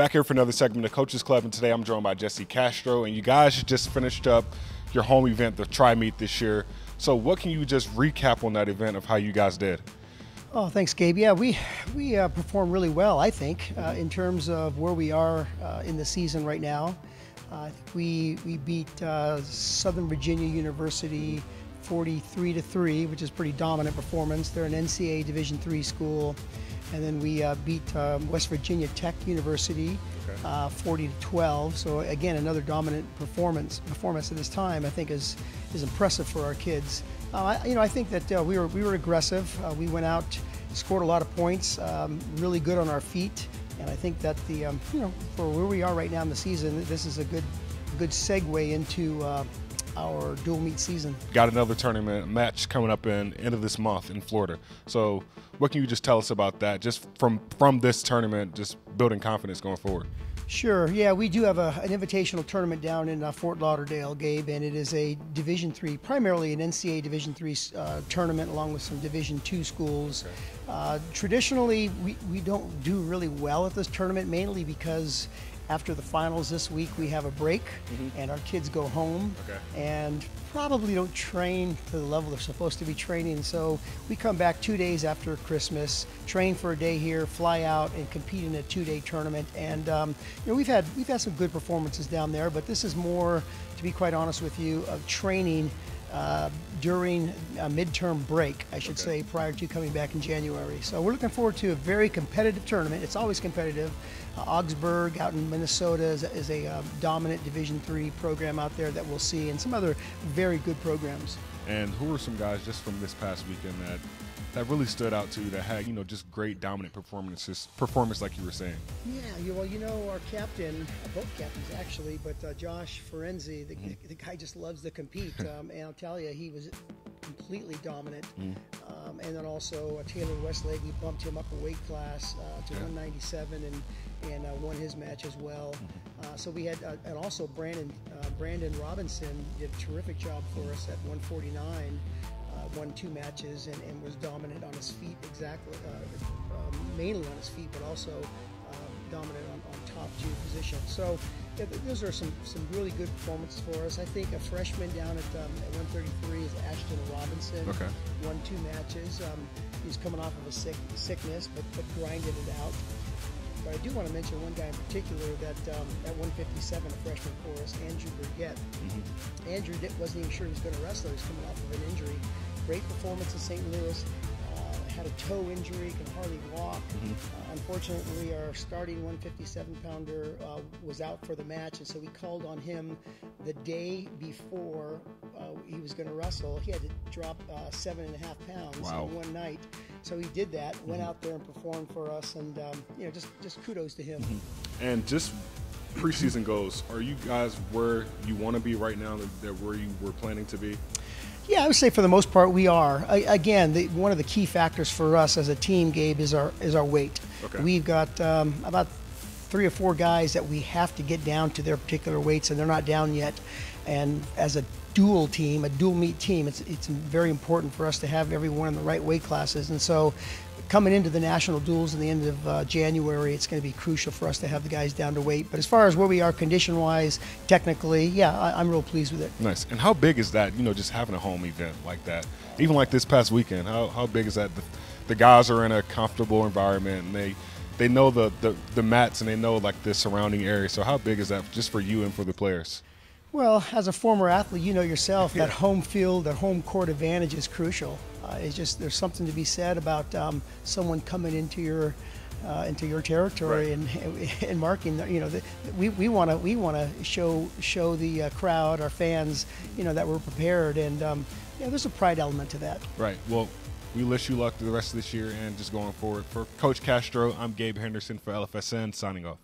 Back here for another segment of Coaches Club, and today I'm joined by Castro, and you guys just finished up your home event, the Tri-Meet this year. So what can you just recap on that event of how you guys did? Oh, thanks, Gabe. Yeah, we performed really well, I think, in terms of where we are in the season right now. I think we beat Southern Virginia University 43-3, which is a pretty dominant performance. They're an NCAA Division III school. And then we beat West Virginia Tech University 40-12. So again, another dominant performance at this time, I think is impressive for our kids. I think that we were aggressive. We went out, scored a lot of points, really good on our feet, and I think that for where we are right now in the season, this is a good segue into our dual meet season. Got another tournament match coming up in end of this month in Florida. So what can you just tell us about that, just from this tournament, just building confidence going forward? Sure. Yeah, we do have an invitational tournament down in Fort Lauderdale, Gabe, and it is a Division III, primarily an NCAA Division III tournament along with some Division II schools. Okay. Traditionally, we don't do really well at this tournament, mainly because after the finals this week, we have a break, and our kids go home and probably don't train to the level they're supposed to be training. So we come back 2 days after Christmas, train for a day here, fly out, and compete in a 2-day tournament. And we've had some good performances down there, but this is more, to be quite honest with you, of training during a midterm break, I should say, prior to coming back in January. So we're looking forward to a very competitive tournament. It's always competitive. Augsburg out in Minnesota is a dominant Division III program out there that we'll see, and some other very good programs. And who were some guys just from this past weekend that really stood out to you, that had just great dominant performance like you were saying? Yeah, well, our captain, both captains actually, but Josh Ferenzi, the guy just loves to compete, and I'll tell you, he was completely dominant. And then also Taylor Westlake, we bumped him up a weight class to 197 and won his match as well. So we had, and also Brandon Robinson did a terrific job for us at 149. Won 2 matches and was dominant on his feet, mainly on his feet, but also dominant on top 2 positions. So yeah, those are some really good performances for us. I think a freshman down at 133 is Ashton Robinson. Won 2 matches. He's coming off of a sickness, but grinded it out. But I do want to mention one guy in particular that at 157, a freshman for us, Andrew Burgett. Andrew wasn't even sure he was going to wrestle. He was coming off of an injury. Great performance in St. Louis. Had a toe injury, can hardly walk. Unfortunately, our starting 157-pounder was out for the match, and so we called on him the day before he was going to wrestle. He had to drop 7.5 pounds in one night. So he did that, went out there and performed for us, and just kudos to him. And just preseason goals, are you guys where you want to be right now, that where you were planning to be? Yeah, I would say for the most part we are. Again, one of the key factors for us as a team, Gabe, is our weight. We've got about 3 or 4 guys that we have to get down to their particular weights, and they're not down yet. And as a dual team, a dual meet team, it's very important for us to have everyone in the right weight classes. And so coming into the national duels in the end of January, it's going to be crucial for us to have the guys down to weight. But as far as where we are condition-wise, technically, yeah, I'm real pleased with it. Nice. And how big is that, just having a home event like that? Even like this past weekend, how big is that? The guys are in a comfortable environment, and they know the mats, and they know like the surrounding area. So how big is that just for you and for the players? Well, as a former athlete, you know yourself that home field, that home court advantage is crucial. It's just, there's something to be said about someone coming into your territory and marking. We want to show the crowd, our fans, that we're prepared, and there's a pride element to that. Right. Well, we wish you luck through the rest of this year and just going forward. For Coach Castro, I'm Gabe Henderson for LFSN, signing off.